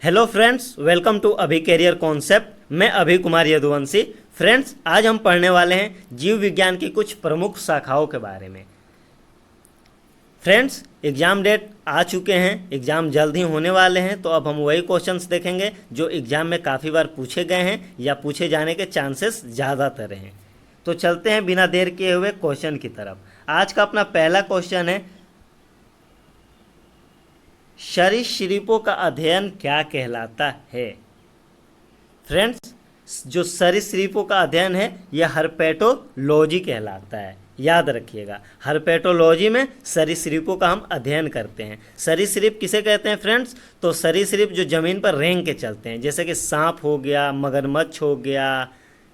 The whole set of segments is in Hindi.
हेलो फ्रेंड्स, वेलकम टू अभी कैरियर कॉन्सेप्ट। मैं अभी कुमार यदुवंशी। फ्रेंड्स, आज हम पढ़ने वाले हैं जीव विज्ञान की कुछ प्रमुख शाखाओं के बारे में। फ्रेंड्स, एग्ज़ाम डेट आ चुके हैं, एग्ज़ाम जल्द ही होने वाले हैं, तो अब हम वही क्वेश्चंस देखेंगे जो एग्ज़ाम में काफ़ी बार पूछे गए हैं या पूछे जाने के चांसेस ज़्यादातर हैं। तो चलते हैं बिना देर किए हुए क्वेश्चन की तरफ। आज का अपना पहला क्वेश्चन है, सरीसृपों का अध्ययन क्या कहलाता है। फ्रेंड्स, जो सरीसृपों का अध्ययन है यह हर्पेटोलॉजी कहलाता है। याद रखिएगा, हर्पेटोलॉजी में सरीसृपों का हम अध्ययन करते हैं। सरीसृप किसे कहते हैं फ्रेंड्स? तो सरीसृप जो ज़मीन पर रेंग के चलते हैं, जैसे कि सांप हो गया, मगरमच्छ हो गया,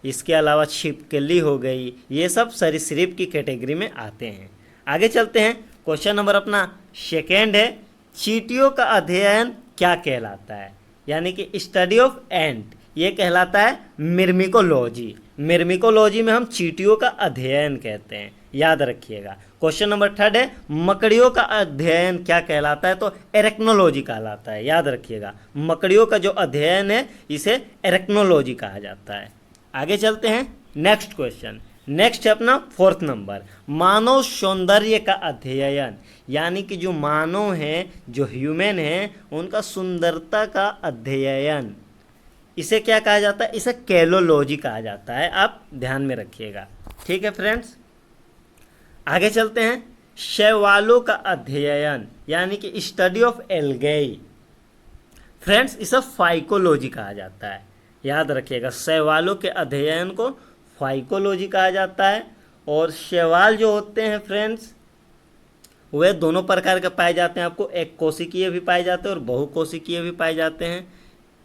इसके अलावा छिपकली हो गई, ये सब सरीसृप की कैटेगरी में आते हैं। आगे चलते हैं। क्वेश्चन नंबर अपना सेकेंड है, चींटियों का अध्ययन क्या कहलाता है, यानी कि स्टडी ऑफ एंट। ये कहलाता है मिर्मिकोलॉजी। मिर्मिकोलॉजी में हम चींटियों का अध्ययन कहते हैं, याद रखिएगा। क्वेश्चन नंबर थर्ड है, मकड़ियों का अध्ययन क्या कहलाता है? तो एरेक्नोलॉजी कहलाता है। याद रखिएगा, मकड़ियों का जो अध्ययन है इसे एरेक्नोलॉजी कहा जाता है। आगे चलते हैं। नेक्स्ट क्वेश्चन, नेक्स्ट है अपना फोर्थ नंबर, मानव सौंदर्य का अध्ययन, यानी कि जो मानव हैं, जो ह्यूमन हैं, उनका सुंदरता का अध्ययन, इसे क्या कहा जाता है? इसे कैलोलॉजी कहा जाता है। आप ध्यान में रखिएगा, ठीक है फ्रेंड्स। आगे चलते हैं। शैवालों का अध्ययन, यानी कि स्टडी ऑफ एल्गेई। फ्रेंड्स, इसे फाइकोलॉजी कहा जाता है। याद रखिएगा, शैवालों के अध्ययन को फाइकोलॉजी कहा जाता है। और शैवाल जो होते हैं फ्रेंड्स, वे दोनों प्रकार के पाए जाते हैं। आपको एक कोशिकीय भी पाए जाते हैं और बहुकोशिकीय भी पाए जाते हैं।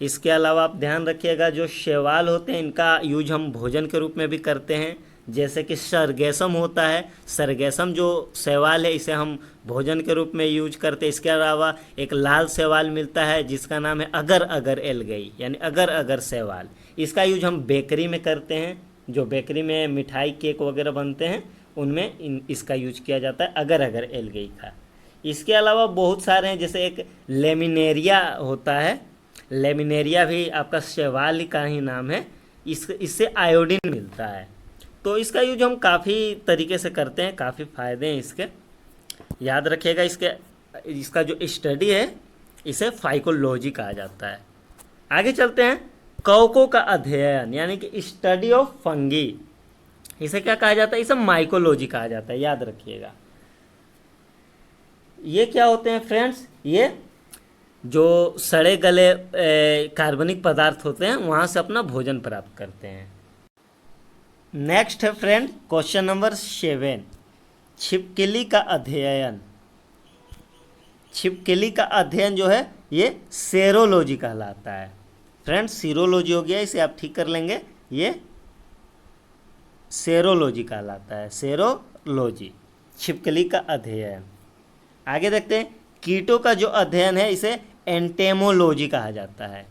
इसके अलावा आप ध्यान रखिएगा, जो शैवाल होते हैं इनका यूज हम भोजन के रूप में भी करते हैं, जैसे कि सरगेसम होता है। सरगेसम जो शैवाल है इसे हम भोजन के रूप में यूज करते हैं। इसके अलावा एक लाल शैवाल मिलता है जिसका नाम है अगर अगर एल्गई, यानी अगर अगर शैवाल। इसका यूज हम बेकरी में करते हैं। जो बेकरी में मिठाई केक वगैरह बनते हैं उनमें इसका यूज किया जाता है, अगर अगर एल्गई का। इसके अलावा बहुत सारे हैं, जैसे एक लेमिनेरिया होता है। लेमिनेरिया भी आपका शैवाल का ही नाम है। इससे आयोडीन मिलता है, तो इसका यूज हम काफ़ी तरीके से करते हैं, काफ़ी फ़ायदे हैं इसके। याद रखिएगा, इसका जो स्टडी है इसे फाइकोलॉजी कहा जाता है। आगे चलते हैं। कवकों का अध्ययन, यानी कि स्टडी ऑफ फंगी, इसे क्या कहा जाता है? इसे माइकोलॉजी कहा जाता है। याद रखिएगा, ये क्या होते हैं फ्रेंड्स? ये जो सड़े गले कार्बनिक पदार्थ होते हैं वहाँ से अपना भोजन प्राप्त करते हैं। नेक्स्ट है फ्रेंड क्वेश्चन नंबर 7, छिपकली का अध्ययन। छिपकली का अध्ययन जो है ये सेरोलॉजी कहलाता है। फ्रेंड्स, सीरोलॉजी हो गया, इसे आप ठीक कर लेंगे। ये सेरोलॉजी कहलाता है, सेरोलॉजी, छिपकली का अध्ययन। आगे देखते हैं। कीटों का जो अध्ययन है इसे एंटेमोलॉजी कहा जाता है।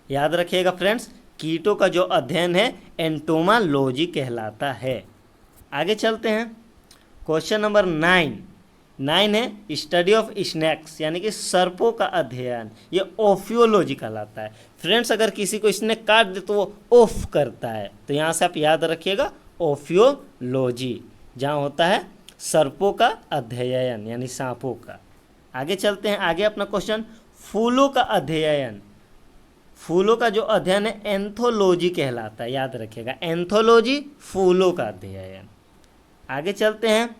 याद रखिएगा फ्रेंड्स, कीटों का जो अध्ययन है एंटोमोलॉजी कहलाता है। आगे चलते हैं। क्वेश्चन नंबर 9 है स्टडी ऑफ स्नेक्स, यानी कि सर्पों का अध्ययन। ये ओफियोलॉजी कहलाता है। फ्रेंड्स, अगर किसी को स्नेक काट दे तो वो ओफ करता है, तो यहाँ से आप याद रखिएगा ओफियोलॉजी, जहाँ होता है सर्पों का अध्ययन, यानी सांपों का। आगे चलते हैं। आगे अपना क्वेश्चन, फूलों का अध्ययन। फूलों का जो अध्ययन है एंथोलॉजी कहलाता है। याद रखिएगा, एंथोलॉजी, फूलों का अध्ययन। आगे चलते हैं।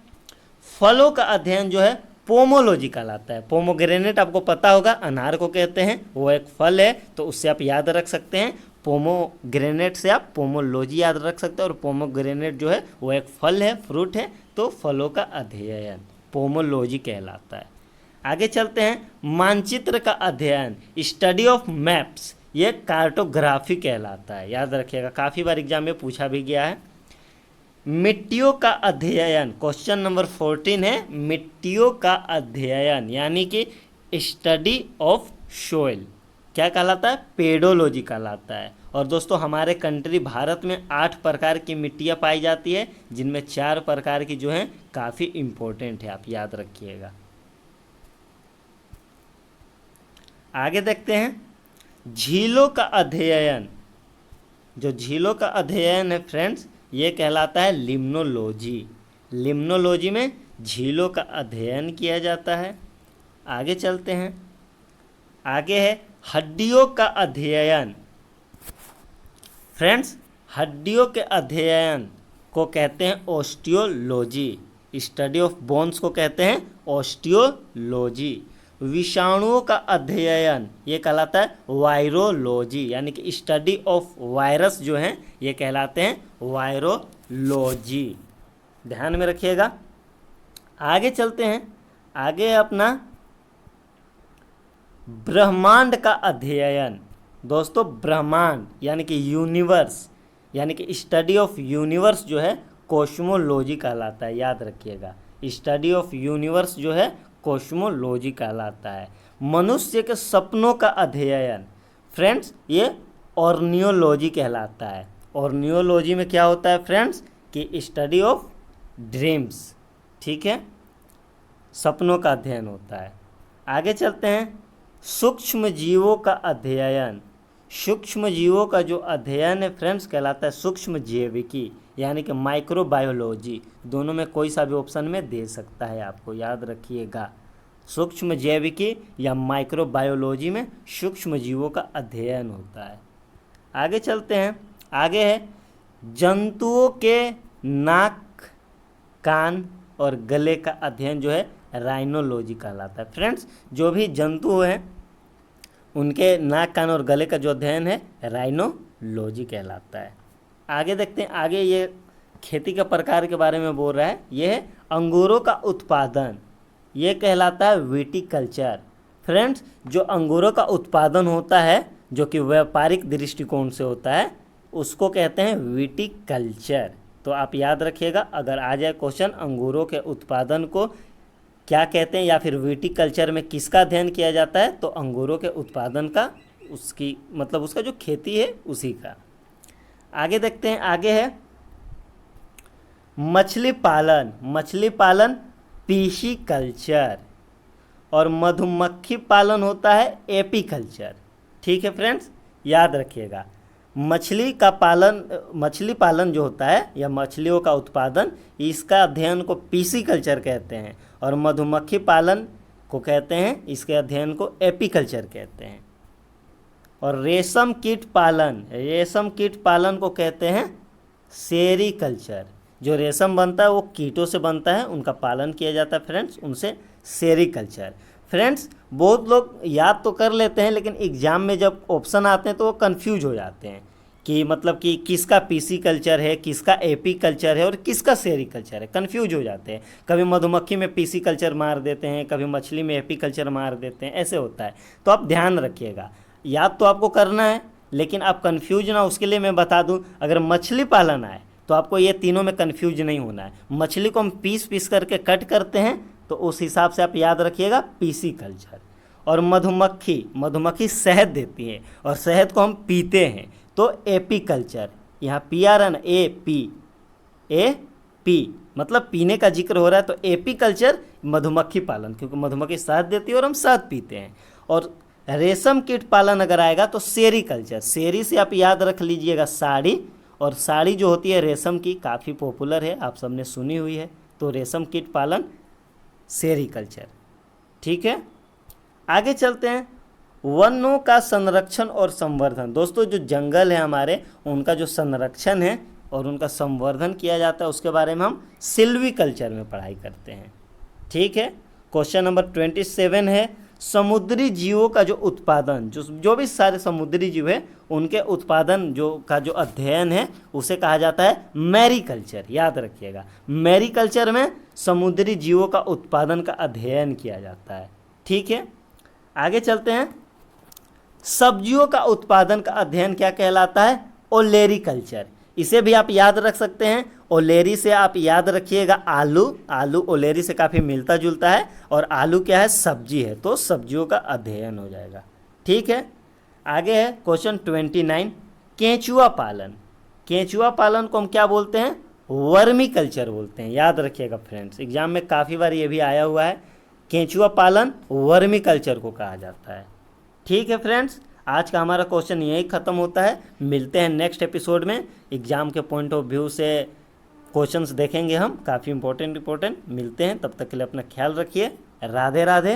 फलों का अध्ययन जो है पोमोलॉजी कहलाता है। पोमोग्रेनेट आपको पता होगा, अनार को कहते हैं, वो एक फल है, तो उससे आप याद रख सकते हैं। पोमोग्रेनेट से आप पोमोलॉजी याद रख सकते हैं। और पोमोग्रेनेट जो है वो एक फल है, फ्रूट है, तो फलों का अध्ययन पोमोलॉजी कहलाता है। आगे चलते हैं। मानचित्र का अध्ययन, स्टडी ऑफ मैप्स, ये कार्टोग्राफी कहलाता है। याद रखिएगा, काफ़ी बार एग्जाम में पूछा भी गया है। मिट्टियों का अध्ययन, क्वेश्चन नंबर 14 है मिट्टियों का अध्ययन, यानी कि स्टडी ऑफ सोइल, क्या कहलाता है? पेडोलॉजी कहलाता है। और दोस्तों, हमारे कंट्री भारत में 8 प्रकार की मिट्टियाँ पाई जाती है, जिनमें 4 प्रकार की जो हैं काफ़ी इम्पोर्टेंट है, आप याद रखिएगा। आगे देखते हैं झीलों का अध्ययन। जो झीलों का अध्ययन है फ्रेंड्स, ये कहलाता है लिम्नोलॉजी। लिम्नोलॉजी में झीलों का अध्ययन किया जाता है। आगे चलते हैं, आगे है हड्डियों का अध्ययन। फ्रेंड्स, हड्डियों के अध्ययन को कहते हैं ऑस्टियोलॉजी। स्टडी ऑफ बोन्स को कहते हैं ऑस्टियोलॉजी। विषाणुओं का अध्ययन ये कहलाता है वायरोलॉजी, यानी कि स्टडी ऑफ वायरस जो हैं ये कहलाते हैं वायरोलॉजी। ध्यान में रखिएगा। आगे चलते हैं, आगे है अपना ब्रह्मांड का अध्ययन। दोस्तों, ब्रह्मांड यानी कि यूनिवर्स, यानी कि स्टडी ऑफ यूनिवर्स जो है कॉस्मोलॉजी कहलाता है। याद रखिएगा, स्टडी ऑफ यूनिवर्स जो है कॉस्मोलॉजी कहलाता है। मनुष्य के सपनों का अध्ययन, फ्रेंड्स, ये ऑर्नियोलॉजी कहलाता है। ऑर्नियोलॉजी में क्या होता है फ्रेंड्स कि स्टडी ऑफ ड्रीम्स, ठीक है, सपनों का अध्ययन होता है। आगे चलते हैं, सूक्ष्म जीवों का अध्ययन। सूक्ष्म जीवों का जो अध्ययन है फ्रेंड्स कहलाता है सूक्ष्म जैविकी, यानी कि माइक्रोबायोलॉजी। दोनों में कोई सा भी ऑप्शन में दे सकता है, आपको याद रखिएगा। सूक्ष्म जैविकी या माइक्रोबायोलॉजी में सूक्ष्म जीवों का अध्ययन होता है। आगे चलते हैं, आगे है जंतुओं के नाक, कान और गले का अध्ययन जो है राइनोलॉजी कहलाता है। फ्रेंड्स, जो भी जंतु हैं उनके नाक, कान और गले का जो अध्ययन है राइनोलॉजी कहलाता है। आगे देखते हैं, आगे ये खेती के प्रकार के बारे में बोल रहा है। ये है अंगूरों का उत्पादन, ये कहलाता है विटिकल्चर। फ्रेंड्स, जो अंगूरों का उत्पादन होता है जो कि व्यापारिक दृष्टिकोण से होता है उसको कहते हैं विटिकल्चर। तो आप याद रखिएगा, अगर आ जाए क्वेश्चन अंगूरों के उत्पादन को क्या कहते हैं या फिर विटिकल्चर में किसका अध्ययन किया जाता है, तो अंगूरों के उत्पादन का, उसकी मतलब उसका जो खेती है उसी का। आगे देखते हैं, आगे है मछली पालन। मछली पालन पीसीकल्चर और मधुमक्खी पालन होता है एपीकल्चर। ठीक है फ्रेंड्स, याद रखिएगा। मछली पालन जो होता है या मछलियों का उत्पादन, इसका अध्ययन को पीसीकल्चर कहते हैं और मधुमक्खी पालन को कहते हैं, इसके अध्ययन को एपीकल्चर कहते हैं। और रेशम कीट पालन को कहते हैं सेरीकल्चर। जो रेशम बनता है वो कीटों से बनता है, उनका पालन किया जाता है फ्रेंड्स, उनसे सेरीकल्चर। फ्रेंड्स, बहुत लोग याद तो कर लेते हैं लेकिन एग्जाम में जब ऑप्शन आते हैं तो वो कंफ्यूज हो जाते हैं कि मतलब कि किसका पीसीकल्चर है, किसका एपीकल्चर है और किसका सेरीकल्चर है, कंफ्यूज हो जाते हैं। कभी मधुमक्खी में पीसीकल्चर मार देते हैं, कभी मछली में एपीकल्चर मार देते हैं, ऐसे होता है। तो आप ध्यान रखिएगा, याद तो आपको करना है लेकिन आप कंफ्यूज ना, उसके लिए मैं बता दूं, अगर मछली पालन आए तो आपको ये तीनों में कंफ्यूज नहीं होना है। मछली को हम पीस करके कट करते हैं तो उस हिसाब से आप याद रखिएगा पीसीकल्चर। और मधुमक्खी शहद देती है और शहद को हम पीते हैं तो एपीकल्चर। यहाँ पी आ रहा है ना, ए पी मतलब पीने का जिक्र हो रहा है, तो एपीकल्चर मधुमक्खी पालन, क्योंकि मधुमक्खी शहद देती है और हम शहद पीते हैं। और रेशम कीट पालन अगर आएगा तो सेरीकल्चर। सेरी से आप याद रख लीजिएगा साड़ी, और साड़ी जो होती है रेशम की काफ़ी पॉपुलर है, आप सबने सुनी हुई है। तो रेशम कीट पालन सेरीकल्चर। ठीक है, आगे चलते हैं, वनों का संरक्षण और संवर्धन। दोस्तों, जो जंगल है हमारे, उनका जो संरक्षण है और उनका संवर्धन किया जाता है उसके बारे में हम सिल्वीकल्चर में पढ़ाई करते हैं। ठीक है, क्वेश्चन नंबर 27 है, समुद्री जीवों का जो उत्पादन, जो भी सारे समुद्री जीव है उनके उत्पादन का जो अध्ययन है उसे कहा जाता है मैरीकल्चर। याद रखिएगा, मैरीकल्चर में समुद्री जीवों का उत्पादन का अध्ययन किया जाता है। ठीक है, आगे चलते हैं, सब्जियों का उत्पादन का अध्ययन क्या कहलाता है, ओलेरीकल्चर। इसे भी आप याद रख सकते हैं। ओलेरी से आप याद रखिएगा आलू ओलेरी से काफ़ी मिलता जुलता है, और आलू क्या है, सब्जी है, तो सब्जियों का अध्ययन हो जाएगा। ठीक है, आगे है क्वेश्चन 29, केंचुआ पालन। केंचुआ पालन को हम क्या बोलते हैं, वर्मी कल्चर बोलते हैं। याद रखिएगा फ्रेंड्स, एग्जाम में काफ़ी बार ये भी आया हुआ है। केंचुआ पालन वर्मी कल्चर को कहा जाता है। ठीक है फ्रेंड्स, आज का हमारा क्वेश्चन यही ख़त्म होता है। मिलते हैं नेक्स्ट एपिसोड में। एग्ज़ाम के पॉइंट ऑफ व्यू से क्वेश्चंस देखेंगे हम, काफ़ी इंपॉर्टेंट मिलते हैं। तब तक के लिए अपना ख्याल रखिए। राधे राधे।